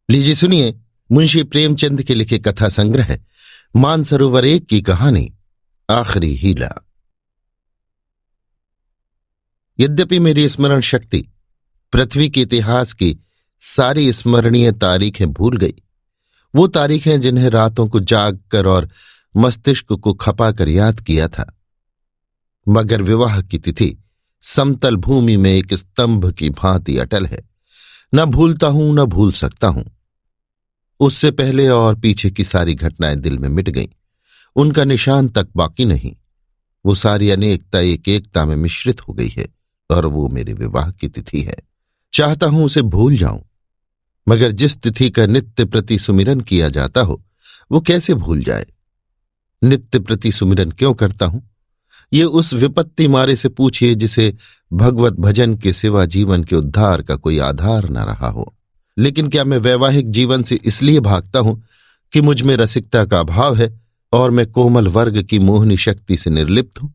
लीजिए सुनिए मुंशी प्रेमचंद के लिखे कथा संग्रह मानसरोवर 1 की कहानी आखिरी हीला। यद्यपि मेरी स्मरण शक्ति पृथ्वी के इतिहास की सारी स्मरणीय तारीखें भूल गई, वो तारीखें जिन्हें रातों को जाग कर और मस्तिष्क को खपा कर याद किया था, मगर विवाह की तिथि समतल भूमि में एक स्तंभ की भांति अटल है। न भूलता हूं न भूल सकता हूं। उससे पहले और पीछे की सारी घटनाएं दिल में मिट गईं, उनका निशान तक बाकी नहीं। वो सारी अनेकता एक एकता में मिश्रित हो गई है और वो मेरे विवाह की तिथि है। चाहता हूं उसे भूल जाऊं, मगर जिस तिथि का नित्य प्रति सुमिरन किया जाता हो वो कैसे भूल जाए। नित्य प्रति सुमिरन क्यों करता हूं, ये उस विपत्ति मारे से पूछिए जिसे भगवत भजन के सिवा जीवन के उद्धार का कोई आधार न रहा हो। लेकिन क्या मैं वैवाहिक जीवन से इसलिए भागता हूं कि मुझ में रसिकता का अभाव है और मैं कोमल वर्ग की मोहनी शक्ति से निर्लिप्त हूं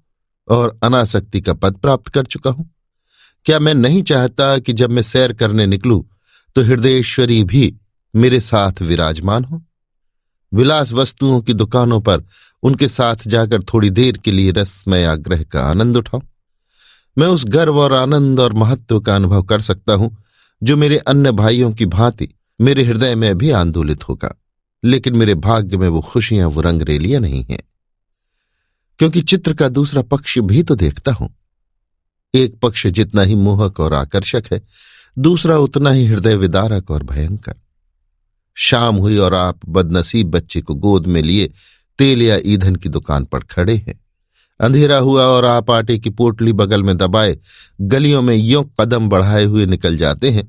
और अनासक्ति का पद प्राप्त कर चुका हूं? क्या मैं नहीं चाहता कि जब मैं सैर करने निकलूं तो हृदयेश्वरी भी मेरे साथ विराजमान हो? विलास वस्तुओं की दुकानों पर उनके साथ जाकर थोड़ी देर के लिए रसमय आग्रह का आनंद उठाऊं? मैं उस गर्व और आनंद और महत्व का अनुभव कर सकता हूं जो मेरे अन्य भाइयों की भांति मेरे हृदय में भी आंदोलित होगा, लेकिन मेरे भाग्य में वो खुशियां, वो रंगरेलियां नहीं हैं, क्योंकि चित्र का दूसरा पक्ष भी तो देखता हूं। एक पक्ष जितना ही मोहक और आकर्षक है, दूसरा उतना ही हृदय विदारक और भयंकर। शाम हुई और आप बदनसीब बच्चे को गोद में लिए तेल या ईंधन की दुकान पर खड़े हैं। अंधेरा हुआ और आप आटे की पोटली बगल में दबाए गलियों में यों कदम बढ़ाए हुए निकल जाते हैं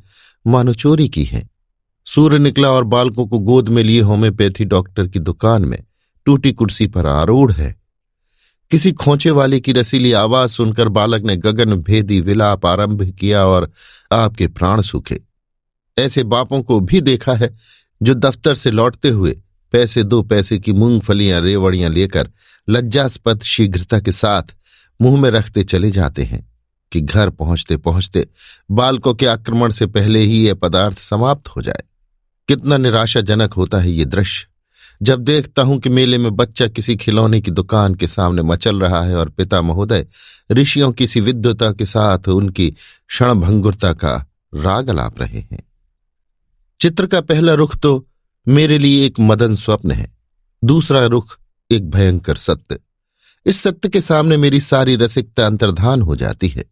मानो चोरी की है। सूर्य निकला और बालकों को गोद में लिए होम्योपैथी डॉक्टर की दुकान में टूटी कुर्सी पर आरूढ़ है। किसी खोंचे वाले की रसीली आवाज सुनकर बालक ने गगन भेदी विलाप आरंभ किया और आपके प्राण सूखे। ऐसे बापों को भी देखा है जो दफ्तर से लौटते हुए पैसे 2 पैसे की मूंगफलियां रेवड़ियां लेकर लज्जास्पद शीघ्रता के साथ मुंह में रखते चले जाते हैं कि घर पहुंचते पहुंचते बालकों के आक्रमण से पहले ही यह पदार्थ समाप्त हो जाए। कितना निराशाजनक होता है ये दृश्य जब देखता हूं कि मेले में बच्चा किसी खिलौने की दुकान के सामने मचल रहा है और पिता महोदय ऋषियों की सी विद्वता के साथ उनकी क्षणभंगुरता का राग अलाप रहे हैं। चित्र का पहला रुख तो मेरे लिए एक मदन स्वप्न है, दूसरा रुख एक भयंकर सत्य। इस सत्य के सामने मेरी सारी रसिकता अंतर्धान हो जाती है।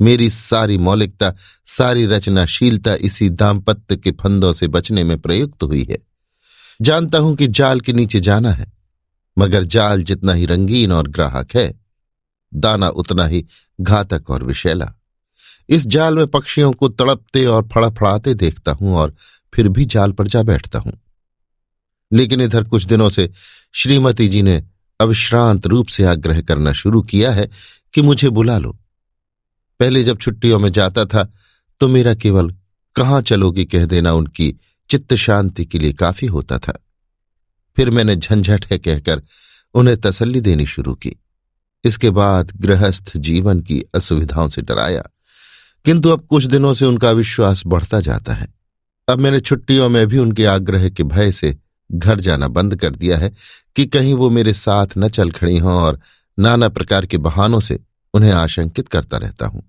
मेरी सारी मौलिकता, सारी रचनाशीलता इसी दाम्पत्य के फंदों से बचने में प्रयुक्त हुई है। जानता हूं कि जाल के नीचे जाना है, मगर जाल जितना ही रंगीन और ग्राहक है, दाना उतना ही घातक और विषैला। इस जाल में पक्षियों को तड़पते और फड़फड़ाते देखता हूं और फिर भी जाल पर जा बैठता हूं। लेकिन इधर कुछ दिनों से श्रीमती जी ने अविश्रांत रूप से आग्रह करना शुरू किया है कि मुझे बुला लो। पहले जब छुट्टियों में जाता था तो मेरा केवल कहाँ चलोगी कह देना उनकी चित्त शांति के लिए काफी होता था। फिर मैंने झंझट है कहकर उन्हें तसल्ली देनी शुरू की। इसके बाद गृहस्थ जीवन की असुविधाओं से डराया, किंतु अब कुछ दिनों से उनका विश्वास बढ़ता जाता है। अब मैंने छुट्टियों में भी उनके आग्रह के भय से घर जाना बंद कर दिया है कि कहीं वो मेरे साथ न चल खड़ी हों, और नाना प्रकार के बहानों से उन्हें आशंकित करता रहता हूं।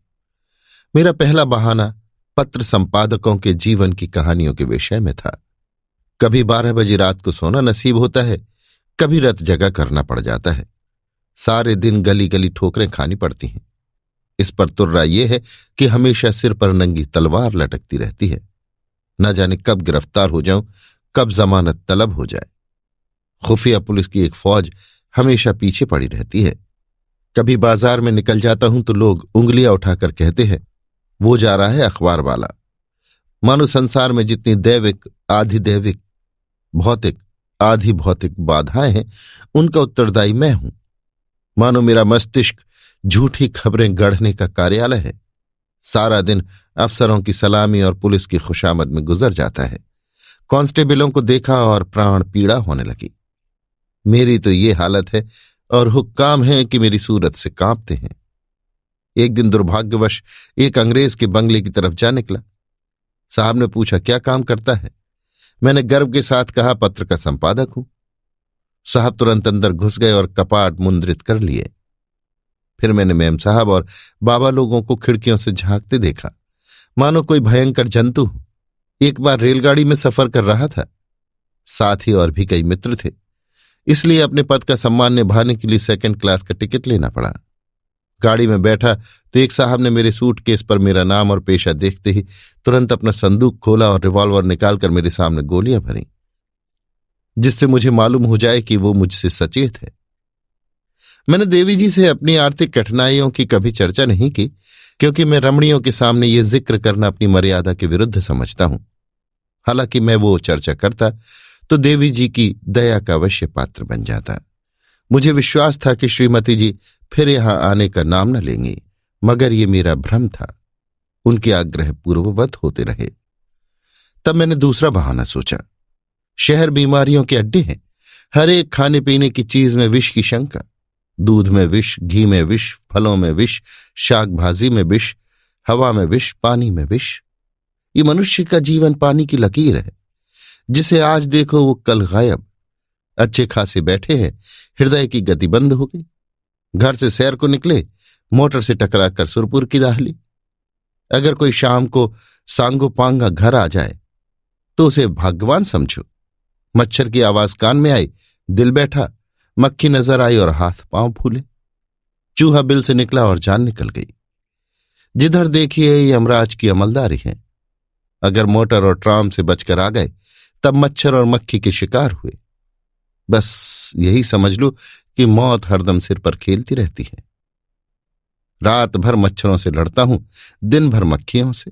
मेरा पहला बहाना पत्र संपादकों के जीवन की कहानियों के विषय में था। कभी 12 बजे रात को सोना नसीब होता है, कभी रात जगा करना पड़ जाता है। सारे दिन गली गली ठोकरें खानी पड़ती हैं। इस पर तुर्रा यह है कि हमेशा सिर पर नंगी तलवार लटकती रहती है। न जाने कब गिरफ्तार हो जाऊं, कब जमानत तलब हो जाए। खुफिया पुलिस की एक फौज हमेशा पीछे पड़ी रहती है। कभी बाजार में निकल जाता हूं तो लोग उंगलियां उठाकर कहते हैं, वो जा रहा है अखबार वाला। मानो संसार में जितनी दैविक, आधि दैविक, भौतिक, आधि भौतिक बाधाएं हैं, उनका उत्तरदायी मैं हूं। मानो मेरा मस्तिष्क झूठी खबरें गढ़ने का कार्यालय है। सारा दिन अफसरों की सलामी और पुलिस की खुशामद में गुजर जाता है। कांस्टेबलों को देखा और प्राण पीड़ा होने लगी। मेरी तो ये हालत है और हुक्काम है कि मेरी सूरत से कांपते हैं। एक दिन दुर्भाग्यवश एक अंग्रेज के बंगले की तरफ जा निकला। साहब ने पूछा, क्या काम करता है? मैंने गर्व के साथ कहा, पत्र का संपादक हूं। साहब तुरंत अंदर घुस गए और कपाट मुद्रित कर लिए। फिर मैंने मेम साहब और बाबा लोगों को खिड़कियों से झांकते देखा, मानो कोई भयंकर जंतु हो। एक बार रेलगाड़ी में सफर कर रहा था, साथ ही और भी कई मित्र थे, इसलिए अपने पद का सम्मान निभाने के लिए सेकंड क्लास का टिकट लेना पड़ा। गाड़ी में बैठा तो एक साहब ने मेरे सूटकेस पर मेरा नाम और पेशा देखते ही तुरंत अपना संदूक खोला और रिवॉल्वर निकालकर मेरे सामने गोलियां भरी, जिससे मुझे मालूम हो जाए कि वो मुझसे सचेत है। मैंने देवी जी से अपनी आर्थिक कठिनाइयों की कभी चर्चा नहीं की, क्योंकि मैं रमणियों के सामने ये जिक्र करना अपनी मर्यादा के विरुद्ध समझता हूं। हालांकि मैं वो चर्चा करता तो देवी जी की दया का अवश्य पात्र बन जाता। मुझे विश्वास था कि श्रीमती जी फिर यहां आने का नाम न लेंगी, मगर ये मेरा भ्रम था। उनके आग्रह पूर्ववत होते रहे। तब मैंने दूसरा बहाना सोचा। शहर बीमारियों के अड्डे हैं, हर एक खाने पीने की चीज में विष की शंका। दूध में विष, घी में विष, फलों में विष, शाक भाजी में विष, हवा में विष, पानी में विष। ये मनुष्य का जीवन पानी की लकीर है, जिसे आज देखो वो कल गायब। अच्छे खासे बैठे हैं, हृदय की गति बंद हो गई। घर से सैर को निकले, मोटर से टकराकर सुरपुर की राह ली। अगर कोई शाम को सांगो पांगा घर आ जाए तो उसे भाग्यवान समझो। मच्छर की आवाज कान में आई, दिल बैठा, मक्खी नजर आई और हाथ पांव फूले। चूहा बिल से निकला और जान निकल गई। जिधर देखिए यमराज की अमलदारी है। अगर मोटर और ट्राम से बचकर आ गए तब मच्छर और मक्खी के शिकार हुए। बस यही समझ लो कि मौत हरदम सिर पर खेलती रहती है। रात भर मच्छरों से लड़ता हूं, दिन भर मक्खियों से।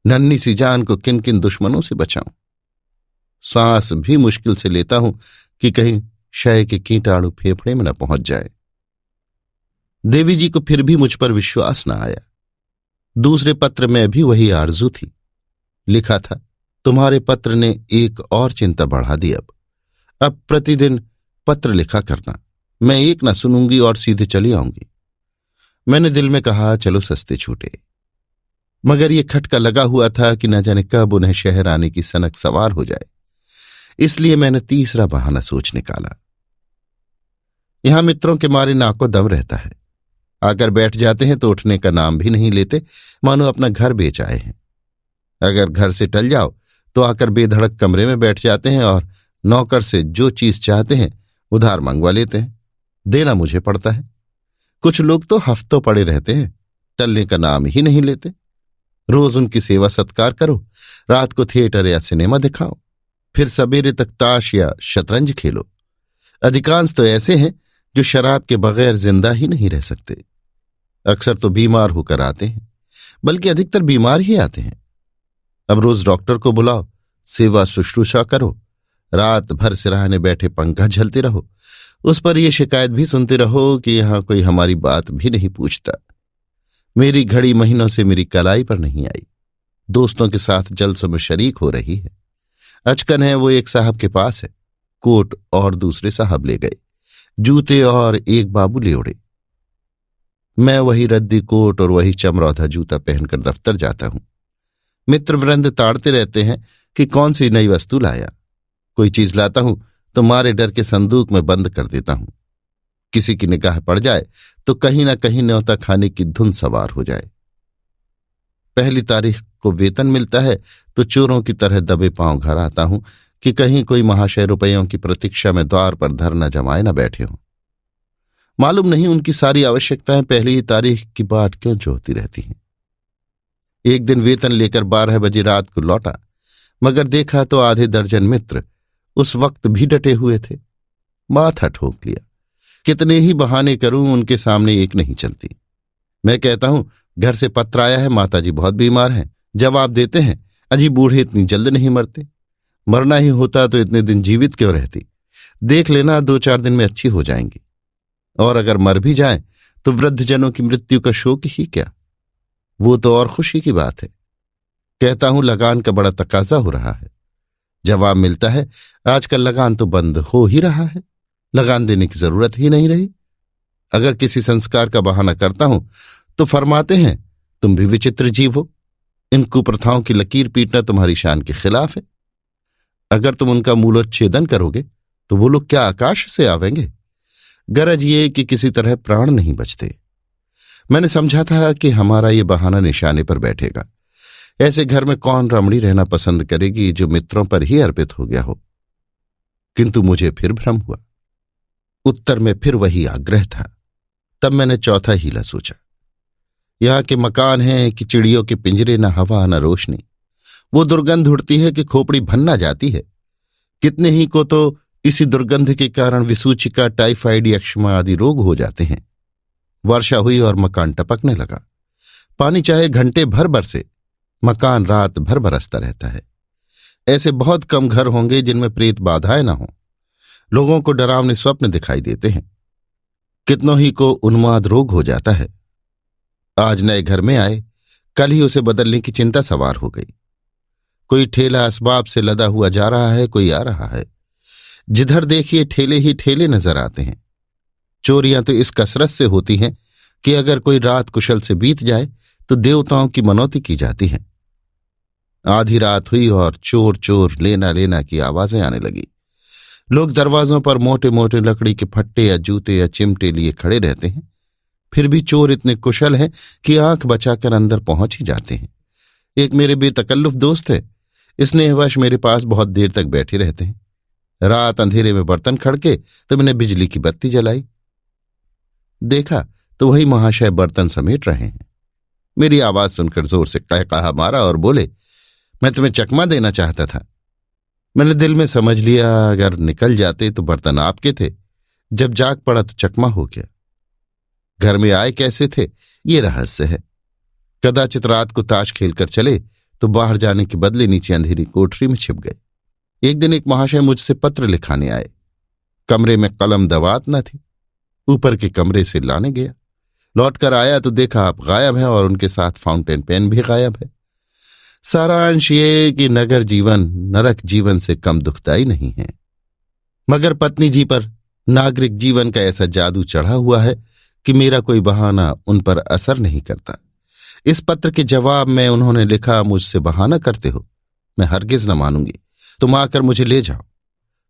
नन्ही सी जान को किन किन दुश्मनों से बचाऊं। सांस भी मुश्किल से लेता हूं कि कहीं क्षय के कीटाणु फेफड़े में न पहुंच जाए। देवी जी को फिर भी मुझ पर विश्वास न आया। दूसरे पत्र में भी वही आरजू थी। लिखा था, तुम्हारे पत्र ने एक और चिंता बढ़ा दी। अब प्रतिदिन पत्र लिखा करना। मैं एक ना सुनूंगी और सीधे चली आऊंगी। मैंने दिल में कहा, चलो सस्ते छूटे। मगर यह खटका लगा हुआ था कि न जाने कब उन्हें शहर आने की सनक सवार हो जाए। इसलिए मैंने तीसरा बहाना सोच निकाला। यहां मित्रों के मारे नाको दम रहता है। आकर बैठ जाते हैं तो उठने का नाम भी नहीं लेते, मानो अपना घर बेच आए हैं। अगर घर से टल जाओ तो आकर बेधड़क कमरे में बैठ जाते हैं और नौकर से जो चीज चाहते हैं उधार मंगवा लेते हैं। देना मुझे पड़ता है। कुछ लोग तो हफ्तों पड़े रहते हैं, टलने का नाम ही नहीं लेते। रोज उनकी सेवा सत्कार करो, रात को थिएटर या सिनेमा दिखाओ, फिर सवेरे तक ताश या शतरंज खेलो। अधिकांश तो ऐसे हैं जो शराब के बगैर जिंदा ही नहीं रह सकते। अक्सर तो बीमार होकर आते हैं, बल्कि अधिकतर बीमार ही आते हैं। अब रोज डॉक्टर को बुलाओ, सेवा शुश्रूषा करो, रात भर सिरहाने बैठे पंखा झलते रहो, उस पर यह शिकायत भी सुनते रहो कि यहां कोई हमारी बात भी नहीं पूछता। मेरी घड़ी महीनों से मेरी कलाई पर नहीं आई। दोस्तों के साथ जलसों में शरीक हो रही है। अचकन है वो एक साहब के पास है। कोट और दूसरे साहब ले गए, जूते और एक बाबू ले उड़े। मैं वही रद्दी कोट और वही चमरौधा जूता पहनकर दफ्तर जाता हूं। मित्र वृंद ताड़ते रहते हैं कि कौन सी नई वस्तु लाया। कोई चीज लाता हूं तो मारे डर के संदूक में बंद कर देता हूं। किसी की निगाह पड़ जाए तो कहीं ना कहीं न्योता खाने की धुन सवार हो जाए। 1 तारीख को वेतन मिलता है तो चोरों की तरह दबे पांव घर आता हूं कि कहीं कोई महाशय रुपयों की प्रतीक्षा में द्वार पर धरना जमाए न बैठे हों। मालूम नहीं उनकी सारी आवश्यकताएं 1 तारीख की बाट क्यों जोहती रहती हैं। एक दिन वेतन लेकर 12 बजे रात को लौटा, मगर देखा तो आधे दर्जन मित्र उस वक्त भी डटे हुए थे। माथा ठोक लिया। कितने ही बहाने करूं, उनके सामने एक नहीं चलती। मैं कहता हूं, घर से पत्र आया है, माताजी बहुत बीमार हैं। जवाब देते हैं, अजी बूढ़े इतनी जल्द नहीं मरते। मरना ही होता तो इतने दिन जीवित क्यों रहती। देख लेना, 2-4 दिन में अच्छी हो जाएंगी। और अगर मर भी जाएं तो वृद्धजनों की मृत्यु का शोक ही क्या, वो तो और खुशी की बात है। कहता हूं, लगान का बड़ा तकाजा हो रहा है। जवाब मिलता है, आजकल लगान तो बंद हो ही रहा है, लगान देने की जरूरत ही नहीं रही। अगर किसी संस्कार का बहाना करता हूं तो फरमाते हैं, तुम भी विचित्र जीव हो, इन कुप्रथाओं की लकीर पीटना तुम्हारी शान के खिलाफ है। अगर तुम उनका मूलोच्छेदन करोगे तो वो लोग क्या आकाश से आवेंगे? गरज ये कि किसी तरह प्राण नहीं बचते। मैंने समझा था कि हमारा ये बहाना निशाने पर बैठेगा। ऐसे घर में कौन रमणी रहना पसंद करेगी जो मित्रों पर ही अर्पित हो गया हो? किंतु मुझे फिर भ्रम हुआ। उत्तर में फिर वही आग्रह था। तब मैंने चौथा हीला सोचा। यहाँ के मकान हैं कि चिड़ियों के पिंजरे, न हवा न रोशनी। वो दुर्गंध उड़ती है कि खोपड़ी भन्ना जाती है। कितने ही को तो इसी दुर्गंध के कारण विसूचिका, टाइफाइड, यक्ष्मा आदि रोग हो जाते हैं। वर्षा हुई और मकान टपकने लगा। पानी चाहे घंटे भर बरसे, मकान रात भर बरसता रहता है। ऐसे बहुत कम घर होंगे जिनमें प्रेत बाधाएं न हों। लोगों को डरावने स्वप्न दिखाई देते हैं। कितनों ही को उन्माद रोग हो जाता है। आज नए घर में आए, कल ही उसे बदलने की चिंता सवार हो गई। कोई ठेला असबाब से लदा हुआ जा रहा है, कोई आ रहा है। जिधर देखिए ठेले ही ठेले नजर आते हैं। चोरियां तो इस कसरत से होती हैं कि अगर कोई रात कुशल से बीत जाए तो देवताओं की मनौती की जाती है। आधी रात हुई और चोर चोर लेना लेना की आवाजें आने लगी। लोग दरवाजों पर मोटे मोटे लकड़ी के फट्टे या जूते या चिमटे लिए खड़े रहते हैं। फिर भी चोर इतने कुशल हैं कि आंख बचाकर अंदर पहुंच ही जाते हैं। एक मेरे बेतकल्लुफ दोस्त है, स्नेहवश मेरे पास बहुत देर तक बैठे रहते हैं। रात अंधेरे में बर्तन खड़के तो मैंने बिजली की बत्ती जलाई। देखा तो वही महाशय बर्तन समेट रहे हैं। मेरी आवाज सुनकर जोर से कहा मारा और बोले, मैं तुम्हें चकमा देना चाहता था। मैंने दिल में समझ लिया अगर निकल जाते तो बर्तन आपके थे। जब जाग पड़ा तो चकमा हो गया। घर में आए कैसे थे ये रहस्य है। कदाचित रात को ताश खेलकर चले तो बाहर जाने के बदले नीचे अंधेरी कोठरी में छिप गए। एक दिन एक महाशय मुझसे पत्र लिखाने आए। कमरे में कलम दवात न थी। ऊपर के कमरे से लाने गया। लौटकर आया तो देखा आप गायब हैं और उनके साथ फाउंटेन पेन भी गायब है। सारांश ये कि नगर जीवन नरक जीवन से कम दुखदाई नहीं है, मगर पत्नी जी पर नागरिक जीवन का ऐसा जादू चढ़ा हुआ है कि मेरा कोई बहाना उन पर असर नहीं करता। इस पत्र के जवाब में उन्होंने लिखा, मुझसे बहाना करते हो, मैं हरगिज न मानूंगी। तुम आकर मुझे ले जाओ।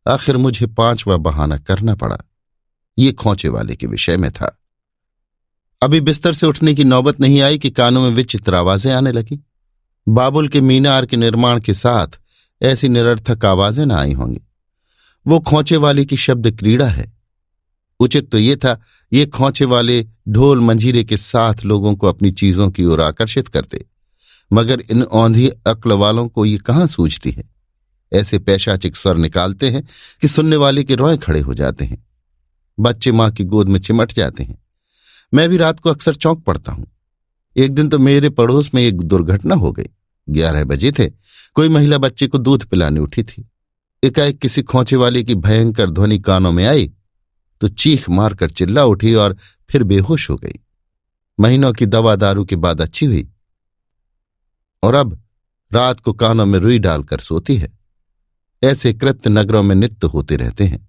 आखिर मुझे 5वां बहाना करना पड़ा। ये खोंचे वाले के विषय में था। अभी बिस्तर से उठने की नौबत नहीं आई कि कानों में विचित्र आवाजें आने लगी। बाबुल के मीनार के निर्माण के साथ ऐसी निरर्थक आवाजें न आई होंगी। वो खोंचे वाले की शब्द क्रीड़ा है। उचित तो ये था ये खोंचे वाले ढोल मंजीरे के साथ लोगों को अपनी चीजों की ओर आकर्षित करते, मगर इन औंधी अक्ल वालों को ये कहाँ सूझती है। ऐसे पैशाचिक स्वर निकालते हैं कि सुनने वाले के रोए खड़े हो जाते हैं। बच्चे मां की गोद में चिमट जाते हैं। मैं भी रात को अक्सर चौंक पड़ता हूं। एक दिन तो मेरे पड़ोस में एक दुर्घटना हो गई। 11 बजे थे। कोई महिला बच्चे को दूध पिलाने उठी थी। एकाएक किसी खोंचे वाले की भयंकर ध्वनि कानों में आई तो चीख मारकर चिल्ला उठी और फिर बेहोश हो गई। महीनों की दवा दारू के बाद अच्छी हुई और अब रात को कानों में रुई डालकर सोती है। ऐसे कृत्य नगरों में नित्य होते रहते हैं।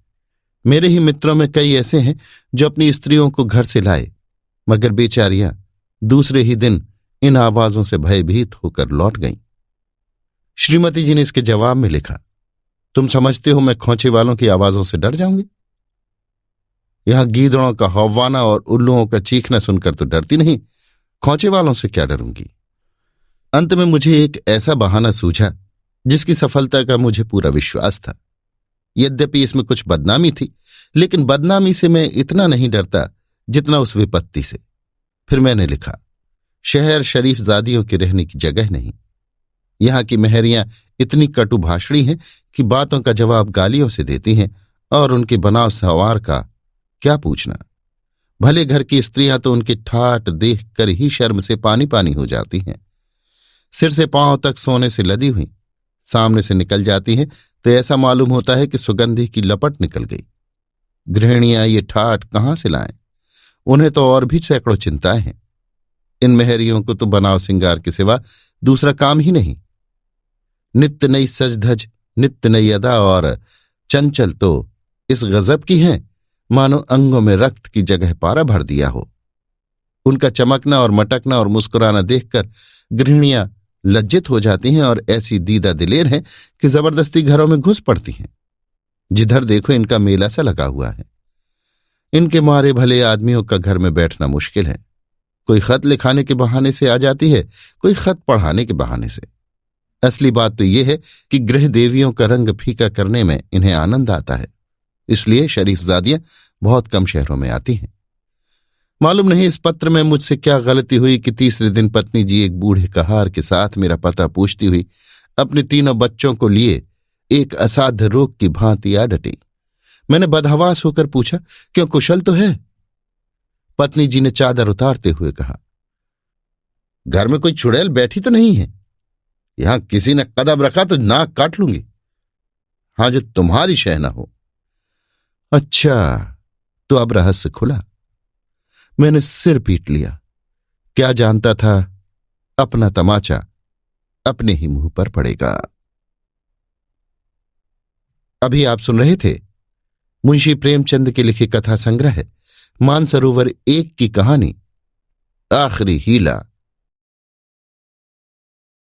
मेरे ही मित्रों में कई ऐसे हैं जो अपनी स्त्रियों को घर से लाए, मगर बेचारियां दूसरे ही दिन इन आवाजों से भयभीत होकर लौट गईं। श्रीमती जी ने इसके जवाब में लिखा, तुम समझते हो मैं खोंचे वालों की आवाजों से डर जाऊंगी? यहां गीदड़ों का हौवाना और उल्लुओं का चीखना सुनकर तो डरती नहीं, खोंचे वालों से क्या डरूंगी। अंत में मुझे एक ऐसा बहाना सूझा जिसकी सफलता का मुझे पूरा विश्वास था। यद्यपि इसमें कुछ बदनामी थी, लेकिन बदनामी से मैं इतना नहीं डरता जितना उस विपत्ति से। फिर मैंने लिखा, शहर शरीफ जादियों के रहने की जगह नहीं। यहां की मेहरियां इतनी कटुभाषणी हैं कि बातों का जवाब गालियों से देती हैं और उनके बनाव संवार का क्या पूछना। भले घर की स्त्रियां तो उनकी ठाट देख कर ही शर्म से पानी पानी हो जाती हैं। सिर से पांव तक सोने से लदी हुई सामने से निकल जाती हैं तो ऐसा मालूम होता है कि सुगंधी की लपट निकल गई। गृहिणियां ये ठाट कहाँ से लाएं? उन्हें तो और भी सैकड़ों चिंताएं हैं। इन मेहरियों को तो बनाव सिंगार के सिवा दूसरा काम ही नहीं। नित्य नई सज धज, नित्य नई अदा और चंचल तो इस गजब की हैं मानो अंगों में रक्त की जगह पारा भर दिया हो। उनका चमकना और मटकना और मुस्कुराना देखकर गृहिणियां लज्जित हो जाती हैं और ऐसी दीदा दिलेर हैं कि जबरदस्ती घरों में घुस पड़ती हैं। जिधर देखो इनका मेला सा लगा हुआ है। इनके मारे भले आदमियों का घर में बैठना मुश्किल है। कोई खत लिखाने के बहाने से आ जाती है, कोई खत पढ़ाने के बहाने से। असली बात तो यह है कि गृह देवियों का रंग फीका करने में इन्हें आनंद आता है। इसलिए शरीफजादियां बहुत कम शहरों में आती हैं। मालूम नहीं इस पत्र में मुझसे क्या गलती हुई कि तीसरे दिन पत्नी जी एक बूढ़े कहार के साथ मेरा पता पूछती हुई अपने तीनों बच्चों को लिए एक असाध्य रोग की भांति आ डटी। मैंने बदहवास होकर पूछा, क्यों, कुशल तो है? पत्नी जी ने चादर उतारते हुए कहा, घर में कोई चुड़ैल बैठी तो नहीं है? यहां किसी ने कदम रखा तो नाक काट लूंगी। हां, जो तुम्हारी शह न हो। अच्छा, तो अब रहस्य खुला। मैंने सिर पीट लिया। क्या जानता था अपना तमाचा अपने ही मुंह पर पड़ेगा। अभी आप सुन रहे थे मुंशी प्रेमचंद के लिखे कथा संग्रह मानसरोवर 1 की कहानी आखिरी हीला।